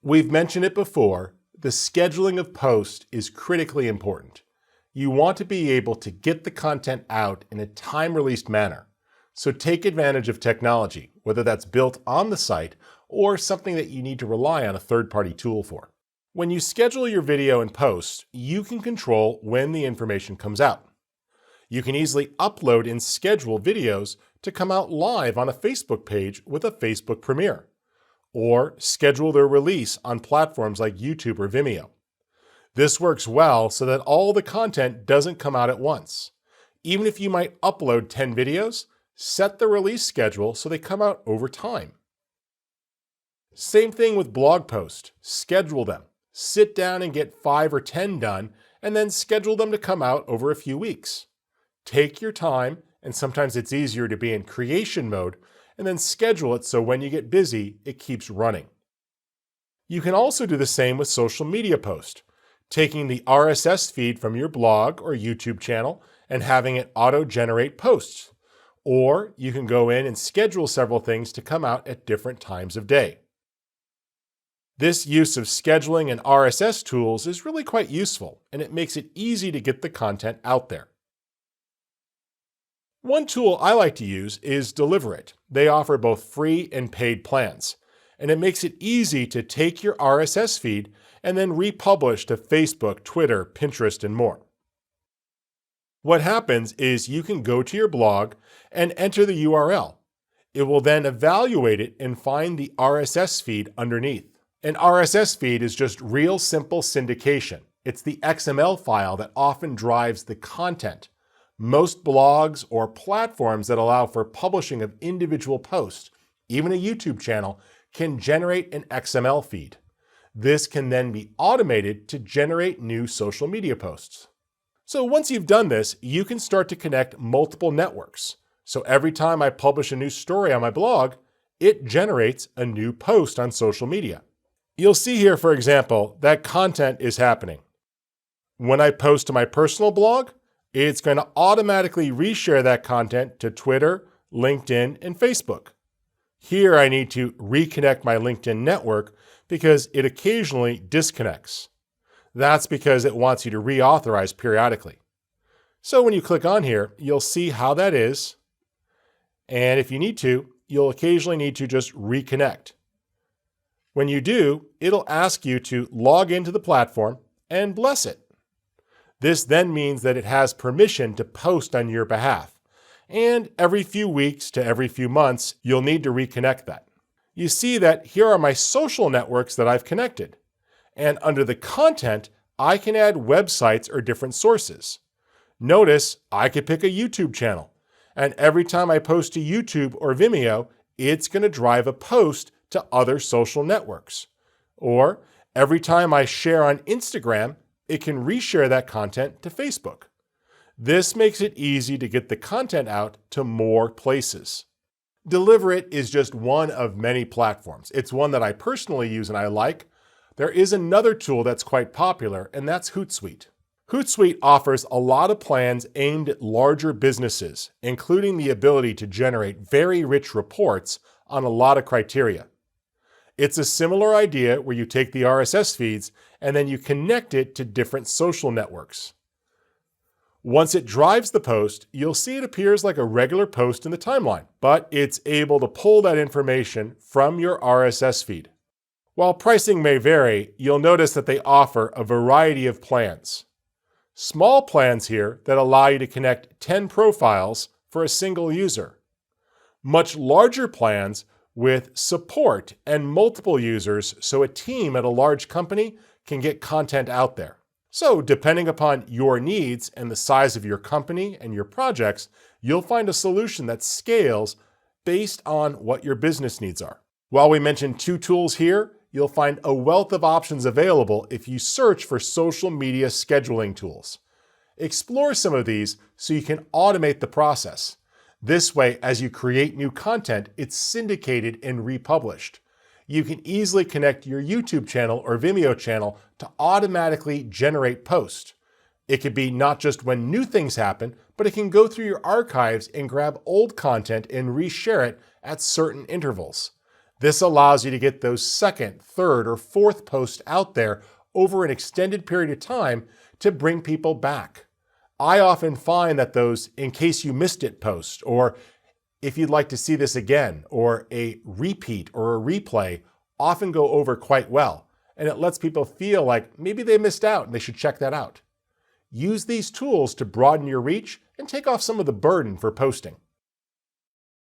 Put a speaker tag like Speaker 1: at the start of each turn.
Speaker 1: We've mentioned it before, the scheduling of posts is critically important. You want to be able to get the content out in a time-released manner. So take advantage of technology, whether that's built on the site or something that you need to rely on a third-party tool for. When you schedule your video and posts, you can control when the information comes out. You can easily upload and schedule videos to come out live on a Facebook page with a Facebook Premiere, or schedule their release on platforms like YouTube or Vimeo. This works well so that all the content doesn't come out at once. Even if you might upload 10 videos, set the release schedule so they come out over time. Same thing with blog posts. Schedule them. Sit down and get 5 or 10 done, and then schedule them to come out over a few weeks. Take your time, and sometimes it's easier to be in creation mode, and then schedule it so when you get busy, it keeps running. You can also do the same with social media posts, taking the RSS feed from your blog or YouTube channel and having it auto-generate posts. Or you can go in and schedule several things to come out at different times of day. This use of scheduling and RSS tools is really quite useful, and it makes it easy to get the content out there. One tool I like to use is Deliverr. They offer both free and paid plans, and it makes it easy to take your RSS feed and then republish to Facebook, Twitter, Pinterest, and more. What happens is you can go to your blog and enter the URL. It will then evaluate it and find the RSS feed underneath. An RSS feed is just real simple syndication. It's the XML file that often drives the content. Most blogs or platforms that allow for publishing of individual posts, even a YouTube channel, can generate an XML feed. This can then be automated to generate new social media posts. So once you've done this, you can start to connect multiple networks. So every time I publish a new story on my blog, it generates a new post on social media. You'll see here, for example, that content is happening. When I post to my personal blog, it's going to automatically reshare that content to Twitter, LinkedIn, and Facebook. Here I need to reconnect my LinkedIn network because it occasionally disconnects. That's because it wants you to reauthorize periodically. So when you click on here, you'll see how that is. And if you need to, you'll occasionally need to just reconnect. When you do, it'll ask you to log into the platform and bless it. This then means that it has permission to post on your behalf. And every few weeks to every few months, you'll need to reconnect that. You see that here are my social networks that I've connected. And under the content, I can add websites or different sources. Notice I could pick a YouTube channel. And every time I post to YouTube or Vimeo, it's going to drive a post to other social networks. Or every time I share on Instagram, it can reshare that content to Facebook. This makes it easy to get the content out to more places. Deliverr is just one of many platforms. It's one that I personally use and I like. There is another tool that's quite popular, and that's Hootsuite. Hootsuite offers a lot of plans aimed at larger businesses, including the ability to generate very rich reports on a lot of criteria. It's a similar idea where you take the RSS feeds and then you connect it to different social networks. Once it drives the post, you'll see it appears like a regular post in the timeline, but it's able to pull that information from your RSS feed. While pricing may vary, you'll notice that they offer a variety of plans. Small plans here that allow you to connect 10 profiles for a single user. Much larger plans with support and multiple users so a team at a large company can get content out there. So depending upon your needs and the size of your company and your projects, you'll find a solution that scales based on what your business needs are. While we mentioned 2 tools here, you'll find a wealth of options available if you search for social media scheduling tools. Explore some of these so you can automate the process. This way, as you create new content, it's syndicated and republished. You can easily connect your YouTube channel or Vimeo channel to automatically generate posts. It could be not just when new things happen, but it can go through your archives and grab old content and reshare it at certain intervals. This allows you to get those second, third, or fourth posts out there over an extended period of time to bring people back. I often find that those "in case you missed it" posts, or "if you'd like to see this again," or a repeat or a replay often go over quite well, and it lets people feel like maybe they missed out and they should check that out. Use these tools to broaden your reach and take off some of the burden for posting.